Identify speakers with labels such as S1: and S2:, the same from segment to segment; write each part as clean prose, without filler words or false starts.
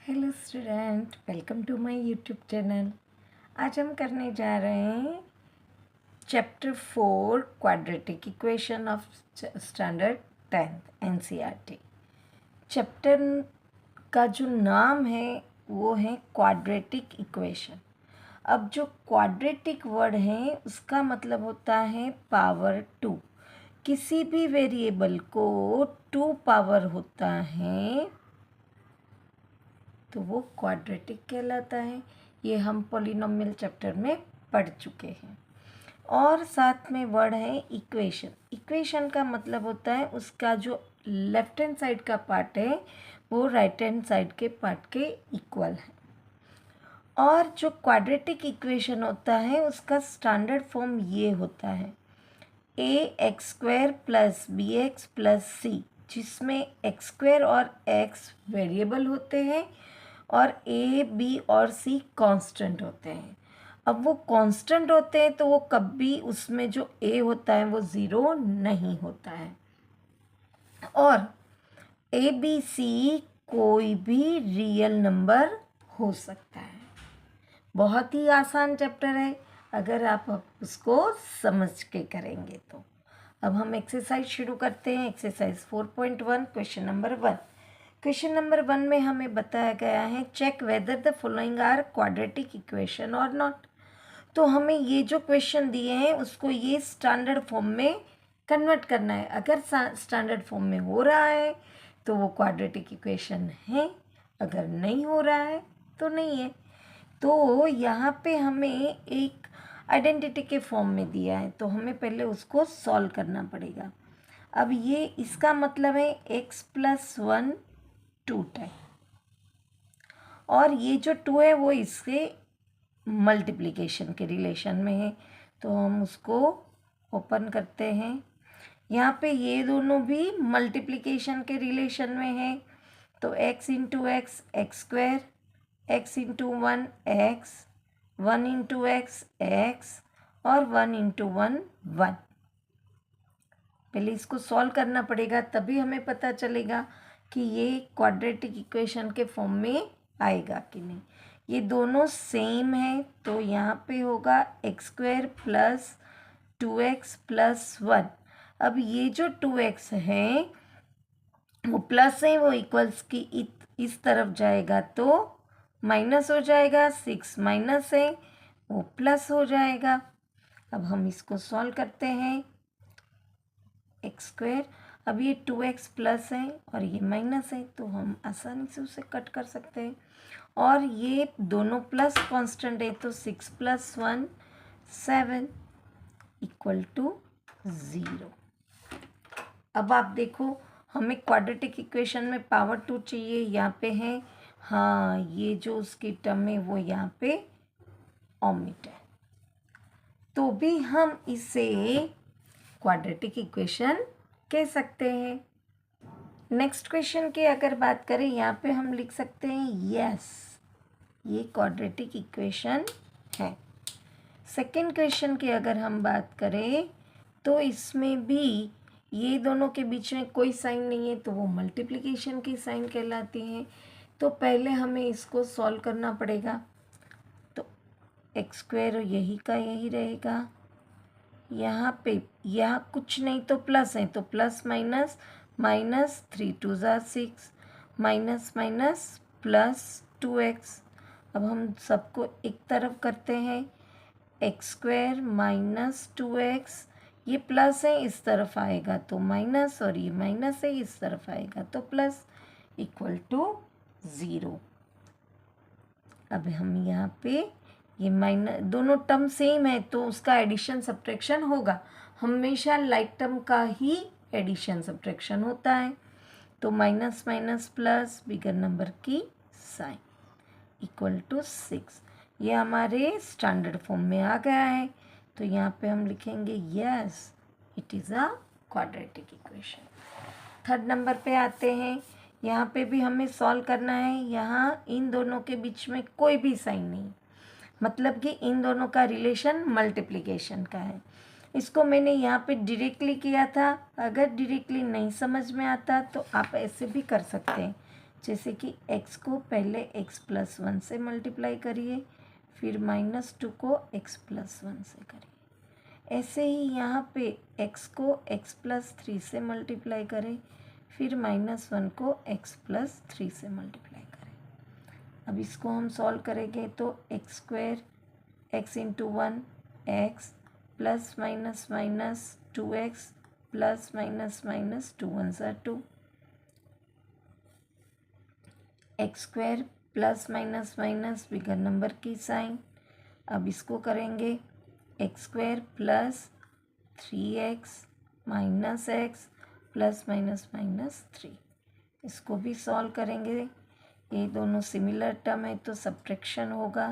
S1: Hello student, welcome to my YouTube channel. आज हम करने जा रहे हैं chapter 4 quadratic equation of standard 10th NCERT. चैप्टर का जो नाम है वो है क्वाड्रेटिक इक्वेशन। अब जो क्वाड्रेटिक वर्ड है उसका मतलब होता है पावर 2। किसी भी वेरिएबल को 2 पावर होता है तो वो क्वाड्रेटिक कहलाता है। ये हम पॉलिनोमियल चैप्टर में पढ़ चुके हैं। और साथ में वर्ड है इक्वेशन। इक्वेशन का मतलब होता है उसका जो लेफ्ट हैंड साइड का पार्ट है वो राइट हैंड साइड के पार्ट के इक्वल है। और जो क्वाड्रेटिक इक्वेशन होता है उसका स्टैंडर्ड फॉर्म ये होता है ax² प्लस bx प्लस सी, जिसमें x² और x वेरिएबल होते हैं और a, b और c कांस्टेंट होते हैं। अब वो कांस्टेंट होते हैं तो वो कभी उसमें जो a होता है वो ज़ीरो नहीं होता है। और a, b, c कोई भी रियल नंबर हो सकता है। बहुत ही आसान चैप्टर है अगर आप उसको समझ के करेंगे तो। अब हम एक्सरसाइज शुरू करते हैं। Exercise 4.1 question number 1। Question number 1 में हमें बताया गया है check whether the following are quadratic equation or not. तो हमें ये जो क्वेश्चन दिए हैं उसको ये स्टैंडर्ड फॉर्म में कन्वर्ट करना है। अगर स्टैंडर्ड फॉर्म में हो रहा है तो वो क्वाड्रेटिक इक्वेशन है, अगर नहीं हो रहा है तो नहीं है। तो यहाँ पे हमें एक आइडेंटिटी के फॉर्म में दिया है तो हमें पहले उसको सॉल्व करना पड़ेगा। अब ये इसका मतलब है x प्लस 1 2 टाइम, और ये जो 2 है वो इसके मल्टीप्लिकेशन के रिलेशन में है। तो हम उसको ओपन करते हैं। यहाँ पे ये दोनों भी मल्टीप्लिकेशन के रिलेशन में है। तो x into x x², x into 1 x, 1 into x x और 1 इंटू 1 1। पहले इसको सॉल्व करना पड़ेगा तभी हमें पता चलेगा कि ये क्वाड्रेटिक इक्वेशन के फॉर्म में आएगा कि नहीं। ये दोनों सेम है तो यहाँ पे होगा x² प्लस 2x प्लस 1। अब ये जो 2x है वो प्लस है, वो इक्वल्स की इस तरफ जाएगा तो माइनस हो जाएगा। 6 माइनस है वो प्लस हो जाएगा। अब हम इसको सॉल्व करते हैं। x², अब ये 2x प्लस है और ये माइनस है तो हम आसानी से उसे कट कर सकते हैं। और ये दोनों प्लस कांस्टेंट है तो 6 प्लस 1 7 इक्वल टू 0। अब आप देखो हमें क्वाड्रेटिक इक्वेशन में पावर 2 चाहिए, यहाँ पे है। हाँ, ये जो उसकी टर्म है वो यहाँ पे ओमिट है, तो भी हम इसे क्वाड्रेटिक इक्वेशन कह सकते हैं। नेक्स्ट क्वेश्चन की अगर बात करें यहाँ पे हम लिख सकते हैं यस, ये क्वाड्रेटिक इक्वेशन है। सेकंड क्वेश्चन की अगर हम बात करें तो इसमें भी ये दोनों के बीच में कोई साइन नहीं है तो वो मल्टीप्लिकेशन की साइन कहलाती है। तो पहले हमें इसको सॉल्व करना पड़ेगा। तो x² यही का यही रहेगा। यहाँ पे यहाँ कुछ नहीं तो प्लस है तो प्लस माइनस माइनस 3 2 ज़ा 6 माइनस माइनस प्लस 2x। अब हम सबको एक तरफ करते हैं। x² माइनस 2x, ये प्लस है इस तरफ आएगा तो माइनस, और ये माइनस है इस तरफ आएगा तो प्लस, इक्वल टू 0। अब हम यहाँ पे ये माइनस दोनों टर्म सेम है तो उसका एडिशन सब्ट्रैक्शन होगा। हमेशा लाइक टर्म का ही एडिशन सब्ट्रैक्शन होता है। तो minus minus plus bigger number की साइन इक्वल टू 6। ये हमारे स्टैंडर्ड फॉर्म में आ गया है तो यहाँ पे हम लिखेंगे yes, it is a quadratic equation. Third number पे आते हैं। यहाँ पे भी हमें सॉल्व करना है। यहाँ इन दोनों के बीच में कोई भी साइन नहीं, मतलब कि इन दोनों का रिलेशन मल्टीप्लिकेशन का है। इसको मैंने यहाँ पे डायरेक्टली किया था। अगर डायरेक्टली नहीं समझ में आता तो आप ऐसे भी कर सकते हैं। जैसे कि x को पहले x+1 से मल्टीप्लाई करिए, फिर -2 को x+1 से करिए। ऐसे ही यहाँ पे x को x+3 से मल्टीप्लाई करें, फिर -1 को x+3 से मल्टीप्लाई करें। अब इसको हम सॉल्व करेंगे तो x² x × 1 x plus minus minus 2x plus minus minus 2 1 2 x² plus minus minus bigger number की साइन। अब इसको करेंगे x² plus 3x minus x plus minus minus 3। इसको भी सॉल्व करेंगे, ये दोनों सिमिलर टर्म है तो सब्ट्रैक्शन होगा।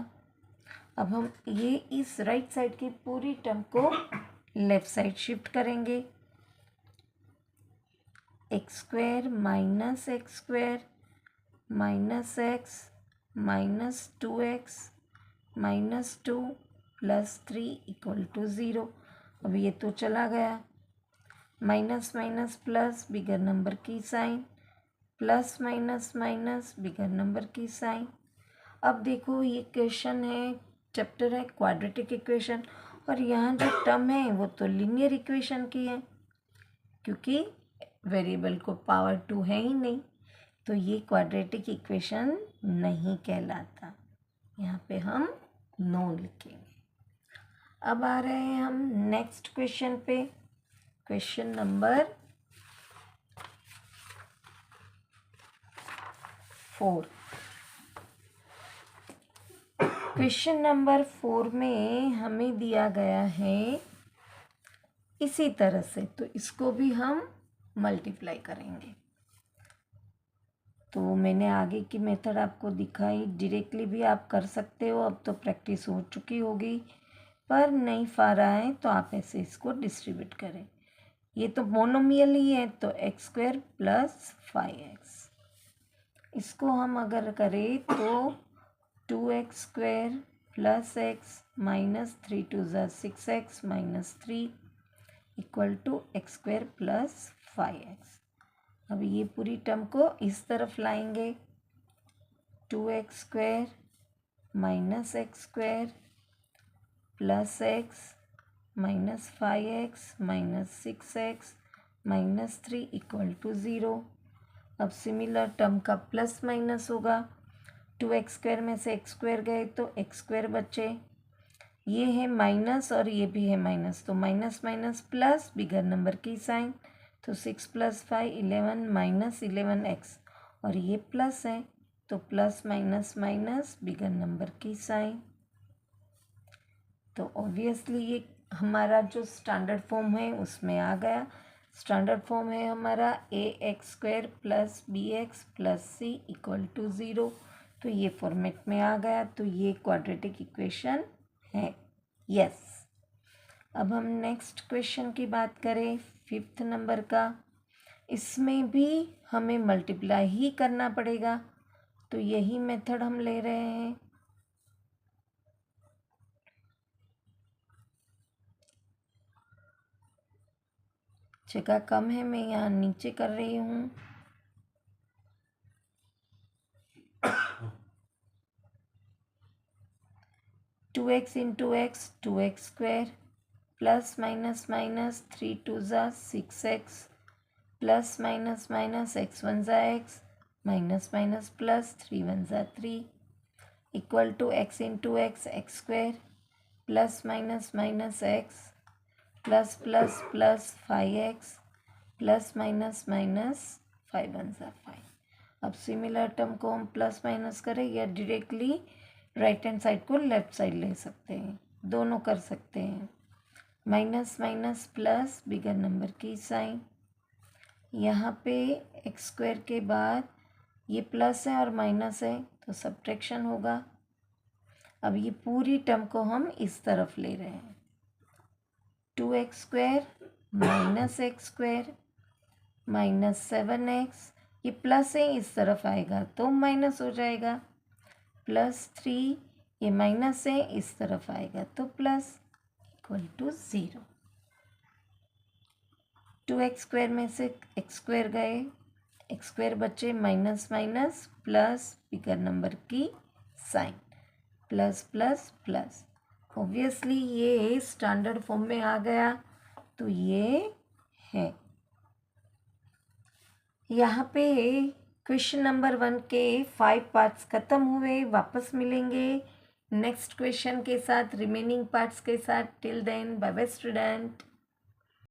S1: अब हम ये इस राइट साइड की पूरी टर्म को लेफ्ट साइड शिफ्ट करेंगे। x² minus x² minus x minus 2x minus 2 plus 3 equal to 0। अब ये तो चला गया, minus minus plus bigger number की sign, plus minus minus bigger number की साइन। अब देखो ये क्वेश्चन है, चैप्टर है क्वाड्रेटिक इक्वेशन, और यहाँ जो टर्म है वो तो लीनियर इक्वेशन की है, क्योंकि वेरिएबल को पावर 2 है ही नहीं, तो ये क्वाड्रेटिक इक्वेशन नहीं कहलाता। यहाँ पे हम नो लिखेंगे। अब आ रहे हैं हम नेक्स्ट क्वेश्चन पे, क्वेश्चन नंबर 4। क्वेश्चन नंबर 4 में हमें दिया गया है इसी तरह से, तो इसको भी हम मल्टीप्लाई करेंगे। तो मैंने आगे की मेथड आपको दिखाई, डायरेक्टली भी आप कर सकते हो, अब तो प्रैक्टिस हो चुकी होगी, पर नहीं पा रहा है तो आप ऐसे इसको डिस्ट्रीब्यूट करें। ये तो मोनोमियल ही है, तो x² प्लस 5x, इसको हम अगर करें तो 2x² plus x minus 3 2 6x minus 3 equal to x² plus 5x। अब ये पूरी टर्म को इस तरफ लाएंगे, 2x² minus x² plus x minus 5x minus 6x minus 3 equal to 0। अब सिमिलर टर्म का प्लस माइनस होगा, 2x² में से x² गए तो x² बचे, ये है माइनस और ये भी है माइनस, तो minus minus plus bigger number की साइन, तो 6 प्लस 5 11 माइनस 11x, और ये प्लस है तो plus minus minus bigger number की साइन। तो ऑब्वियसली ये हमारा जो स्टैंडर्ड फॉर्म है उसमें आ गया। स्टैंडर्ड फॉर्म है हमारा ax² plus bx plus c equal to 0, तो ये फॉर्मेट में आ गया, तो ये क्वाड्रेटिक इक्वेशन है। यस। अब हम नेक्स्ट क्वेश्चन की बात करें, 5th नंबर का। इसमें भी हमें मल्टीप्लाई ही करना पड़ेगा, तो यही मेथड हम ले रहे हैं। जगह कम है, मैं यहाँ नीचे कर रही हूँ। Two x into x 2x² plus minus minus 3 2 6x plus minus minus x 1 x minus minus plus 3 1 3 equal to x into x x² plus minus minus x plus plus plus 5x plus minus minus 5 1 5। अब similar term को हम plus minus करें या directly right hand side को left side ले सकते हैं, दोनों कर सकते हैं। Minus minus plus bigger number की साइन, यहाँ पे x² के बाद ये प्लस है और माइनस है तो सब्ट्रैक्शन होगा। अब ये पूरी टर्म को हम इस तरफ ले रहे हैं, 2x² minus x² minus 7x, ये प्लस है इस तरफ आएगा तो माइनस हो जाएगा, प्लस 3, ये माइनस है इस तरफ आएगा तो प्लस, इक्वल टू 0। 2x² में से x² गए, एक्स स्क्वायर बचे minus minus plus bigger number की sign plus plus plus. Obviously ये स्टैंडर्ड फॉर्म में आ गया तो ये है। यहाँ पे क्वेश्चन नंबर 1 के 5 पार्ट्स ख़त्म हुए। वापस मिलेंगे नेक्स्ट क्वेश्चन के साथ, रिमेनिंग पार्ट्स के साथ। Till then bye bye student.